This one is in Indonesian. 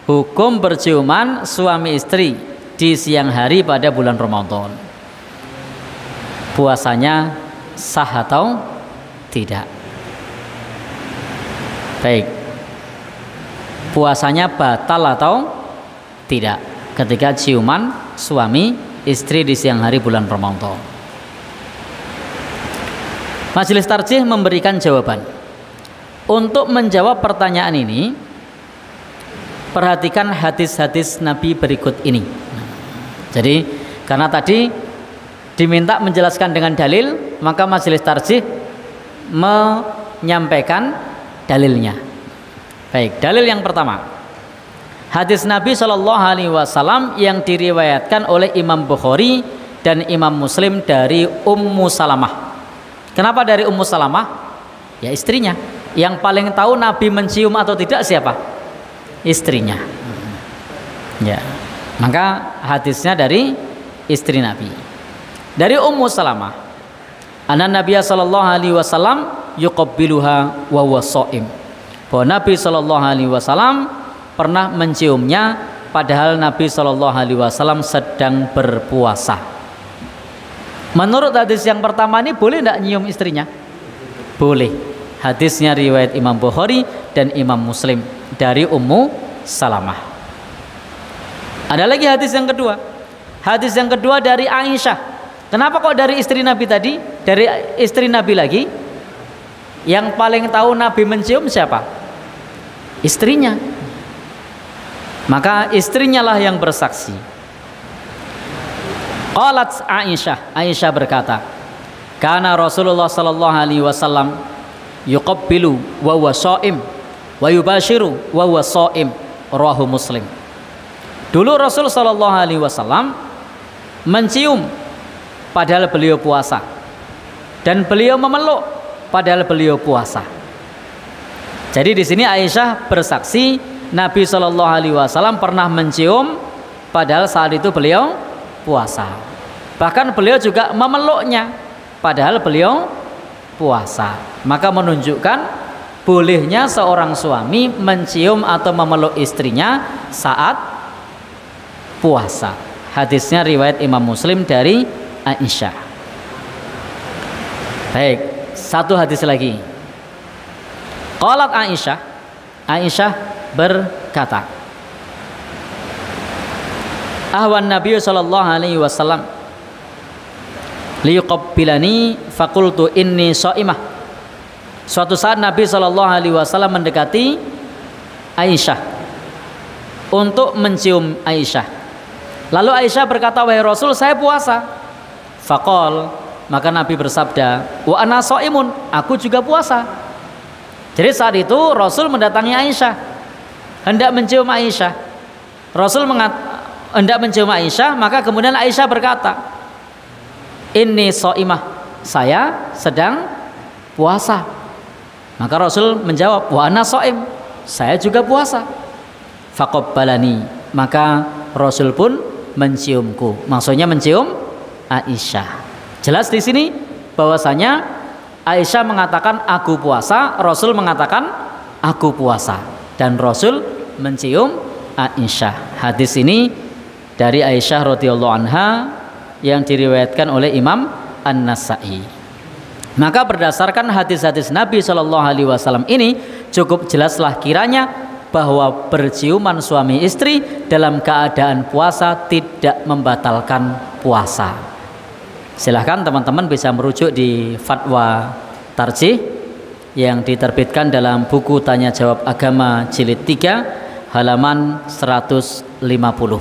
hukum berciuman suami istri di siang hari pada bulan Ramadan. Puasanya sah atau tidak? Baik. Puasanya batal atau tidak ketika ciuman suami istri di siang hari bulan Ramadan? Majelis Tarjih memberikan jawaban. Untuk menjawab pertanyaan ini, perhatikan hadis-hadis Nabi berikut ini. Jadi karena tadi diminta menjelaskan dengan dalil, maka Majelis Tarjih menyampaikan dalilnya. Baik, dalil yang pertama, hadis Nabi SAW yang diriwayatkan oleh Imam Bukhari dan Imam Muslim dari Ummu Salamah. Kenapa dari Ummu Salamah? Ya, istrinya. Yang paling tahu Nabi mencium atau tidak siapa? Istrinya. Ya, maka hadisnya dari istri Nabi. Dari Ummu Salamah, anna Nabiya sallallahu alaihi wasallam yuqabbiluha wa huwa shaim. Bahwa Nabi sallallahu alaihi wasallam pernah menciumnya padahal Nabi sallallahu alaihi wasallam sedang berpuasa. Menurut hadis yang pertama ini boleh tidak nyium istrinya? Boleh. Hadisnya riwayat Imam Bukhari dan Imam Muslim dari Ummu Salamah. Ada lagi hadis yang kedua. Hadis yang kedua dari Aisyah. Kenapa kok dari istri Nabi tadi? Dari istri Nabi lagi. Yang paling tahu Nabi mencium siapa? Istrinya. Maka istrinya lah yang bersaksi. Qalat Aisyah. Aisyah berkata, kana Rasulullah sallallahu alaihi wasallam yuqabbilu wa huwa shaim wa yubashiru wa huwa shaim, rawahu Muslim. Dulu Rasul sallallahu alaihi wasallam mencium padahal beliau puasa, dan beliau memeluk padahal beliau puasa. Jadi di sini Aisyah bersaksi Nabi sallallahu alaihi wasallam pernah mencium padahal saat itu beliau puasa. Bahkan beliau juga memeluknya padahal beliau puasa. Maka menunjukkan bolehnya seorang suami mencium atau memeluk istrinya saat puasa. Hadisnya riwayat Imam Muslim dari Aisyah. Baik, satu hadis lagi. Qalat Aisyah. Aisyah berkata, ahwan Nabi sallallahu alaihi wasallam liyuqabbilani faqultu inni shaimah. Suatu saat Nabi sallallahu alaihi wasallam mendekati Aisyah untuk mencium Aisyah. Lalu Aisyah berkata, wahai Rasul, saya puasa. Faqal, maka Nabi bersabda, wa ana shaimun, aku juga puasa. Jadi saat itu Rasul mendatangi Aisyah, hendak mencium Aisyah. Rasul hendak mencium Aisyah, maka kemudian Aisyah berkata, inni shaimah, saya sedang puasa. Maka Rasul menjawab, wa ana shaim, saya juga puasa. Faqabbalani, maka Rasul pun menciumku. Maksudnya mencium Aisyah. Jelas di sini bahwasanya Aisyah mengatakan aku puasa, Rasul mengatakan aku puasa, dan Rasul mencium Aisyah. Hadis ini dari Aisyah radhiyallahu anha yang diriwayatkan oleh Imam An-Nasa'i. Maka berdasarkan hadis-hadis Nabi Shallallahu Alaihi Wasallam ini cukup jelaslah kiranya bahwa berciuman suami istri dalam keadaan puasa tidak membatalkan puasa. Silahkan teman-teman bisa merujuk di Fatwa Tarjih yang diterbitkan dalam buku Tanya Jawab Agama Jilid 3 halaman 150.